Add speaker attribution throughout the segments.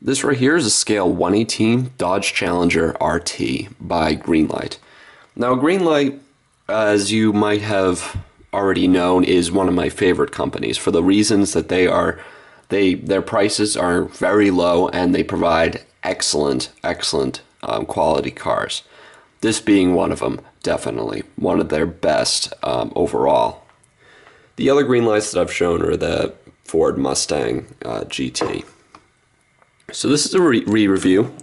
Speaker 1: This right here is a scale 118 Dodge Challenger RT by Greenlight. Now Greenlight, as you might have already known, is one of my favorite companies for the reasons that their prices are very low and they provide excellent quality cars. This being one of them, definitely one of their best overall. The other Greenlights that I've shown are the Ford Mustang GT. So this is a re-review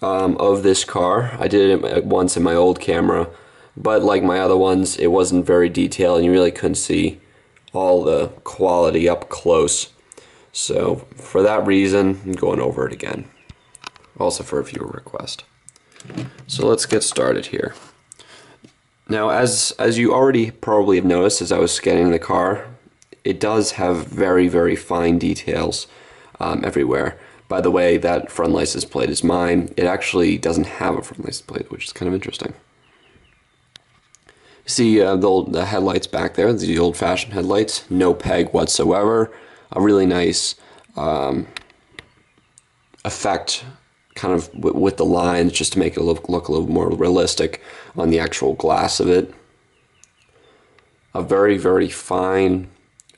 Speaker 1: of this car. I did it once in my old camera, but like my other ones, it wasn't very detailed and you really couldn't see all the quality up close. So for that reason, I'm going over it again. Also for a viewer request. So let's get started here. Now as you already probably have noticed as I was scanning the car, it does have very fine details everywhere. By the way, that front license plate is mine. It actually doesn't have a front license plate, which is kind of interesting. You see the headlights back there, the old-fashioned headlights, no peg whatsoever. A really nice effect kind of with the lines just to make it look a little more realistic on the actual glass of it. A very fine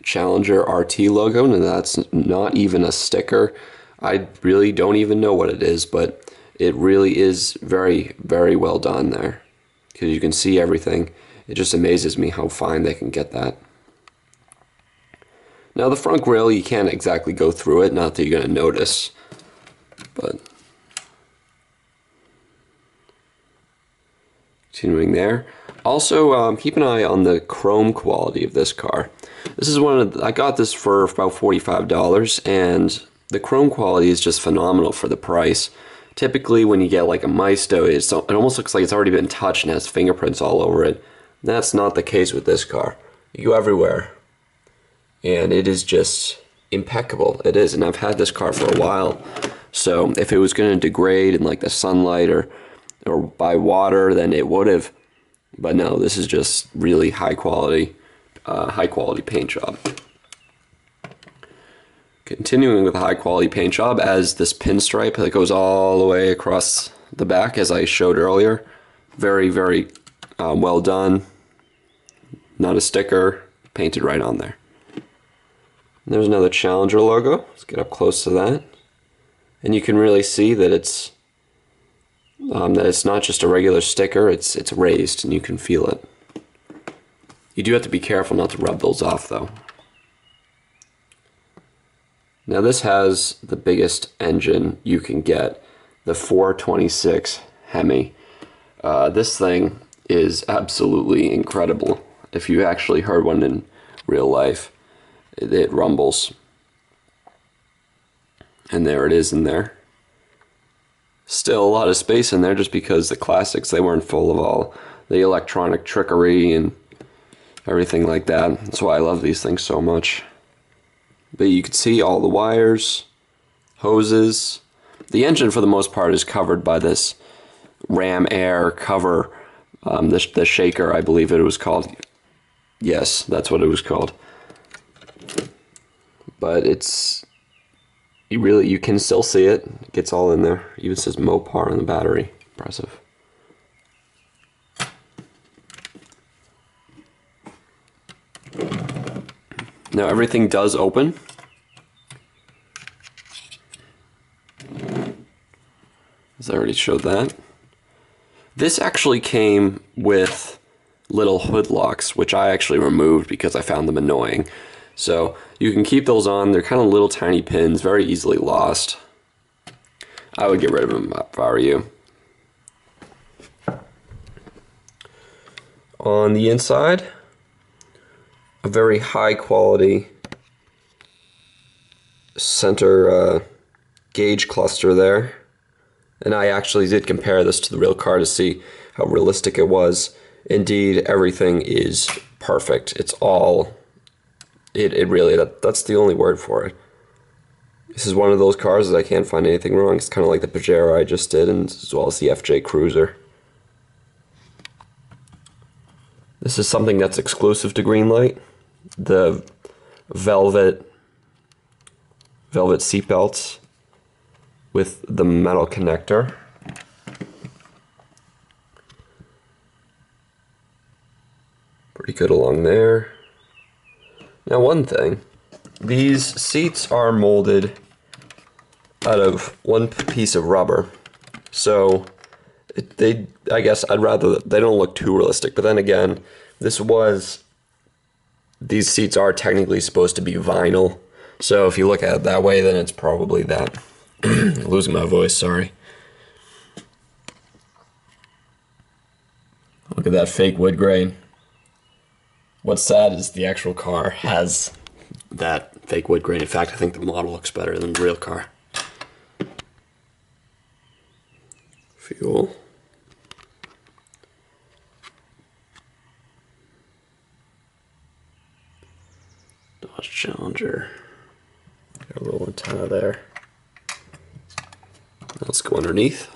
Speaker 1: Challenger RT logo, and that's not even a sticker. I really don't even know what it is, but it really is very well done there, because you can see everything. It just amazes me how fine they can get that. Now the front grille, you can't exactly go through it, not that you're going to notice, but continuing there. Also, keep an eye on the chrome quality of this car. This is I got this for about $45, and the chrome quality is just phenomenal for the price. Typically when you get like a Maisto, it almost looks like it's already been touched and has fingerprints all over it. That's not the case with this car. You go everywhere and it is just impeccable. It is, and I've had this car for a while, so if it was going to degrade in like the sunlight or by water, then it would have. But no, this is just really high quality paint job. Continuing with a high quality paint job, as this pinstripe that goes all the way across the back, as I showed earlier. Very well done. Not a sticker, painted right on there. And there's another Challenger logo. Let's get up close to that, and you can really see that it's not just a regular sticker. It's raised, and you can feel it. You do have to be careful not to rub those off, though. Now this has the biggest engine you can get, the 426 Hemi. This thing is absolutely incredible. If you actually heard one in real life, it rumbles. And there it is in there. Still a lot of space in there just because the classics, they weren't full of all the electronic trickery and everything like that. That's why I love these things so much. But you can see all the wires, hoses. The engine for the most part is covered by this Ram Air cover, the shaker, I believe it was called. Yes, that's what it was called. But you can still see it. It gets all in there. It even says Mopar on the battery. Impressive. Now everything does open. As I already showed that. This actually came with little hood locks, which I actually removed because I found them annoying. So you can keep those on. They're kind of little tiny pins, very easily lost. I would get rid of them if I were you. On the inside, a very high quality center gauge cluster there. And I actually did compare this to the real car to see how realistic it was. Indeed, everything is perfect. It's all, it really, that's the only word for it. This is one of those cars that I can't find anything wrong. It's kind of like the Pajero I just did, and as well as the FJ Cruiser. This is something that's exclusive to Greenlight. The velvet seat belts. with the metal connector. Pretty good along there. Now one thing, these seats are molded out of one piece of rubber, so I guess I'd rather they don't look too realistic. But then again, these seats are technically supposed to be vinyl, so if you look at it that way, then it's probably that. Losing my voice, sorry. Look at that fake wood grain. What's sad is the actual car has that fake wood grain. In fact, I think the model looks better than the real car. Fuel. Dodge Challenger. Got a little antenna there. Let's go underneath.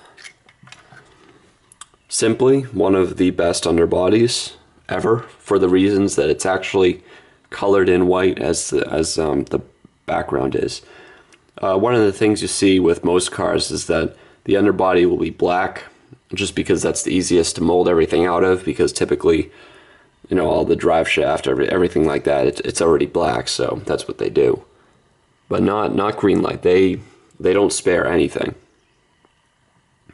Speaker 1: Simply one of the best underbodies ever, for the reasons that it's actually colored in white as the background is. One of the things you see with most cars is that the underbody will be black, just because that's the easiest to mold everything out of, because typically, you know, all the drive shaft, everything like that, it's already black, so that's what they do. But not Greenlight. They don't spare anything.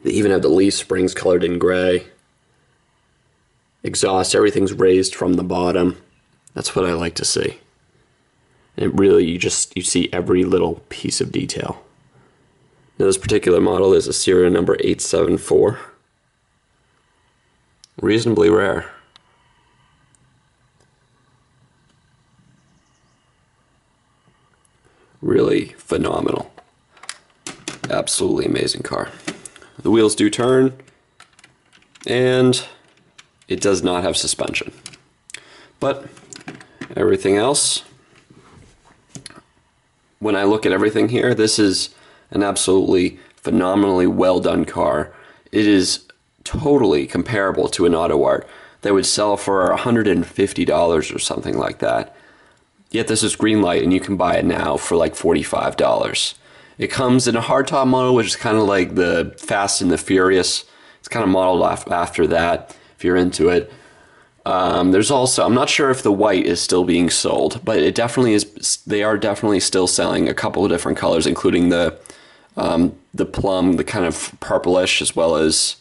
Speaker 1: They even have the leaf springs colored in gray. Exhaust, everything's raised from the bottom. That's what I like to see. And it really, you see every little piece of detail. Now this particular model is a serial number 874. Reasonably rare. Really phenomenal. Absolutely amazing car. The wheels do turn, and it does not have suspension. But everything else, when I look at everything here, this is an absolutely phenomenally well done car. It is totally comparable to an auto art that would sell for $150 or something like that. Yet this is Greenlight, and you can buy it now for like $45. It comes in a hardtop model, which is kind of like the Fast and the Furious. It's kind of modeled after that, if you're into it. There's also, I'm not sure if the white is still being sold, but it definitely is. They are definitely still selling a couple of different colors, including the plum, the kind of purplish, as well as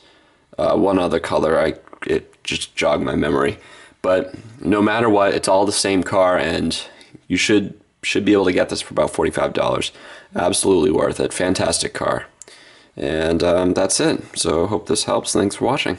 Speaker 1: one other color. It just jogged my memory. But no matter what, it's all the same car, and you should be able to get this for about $45. Absolutely worth it. Fantastic car. And that's it. So hope this helps. Thanks for watching.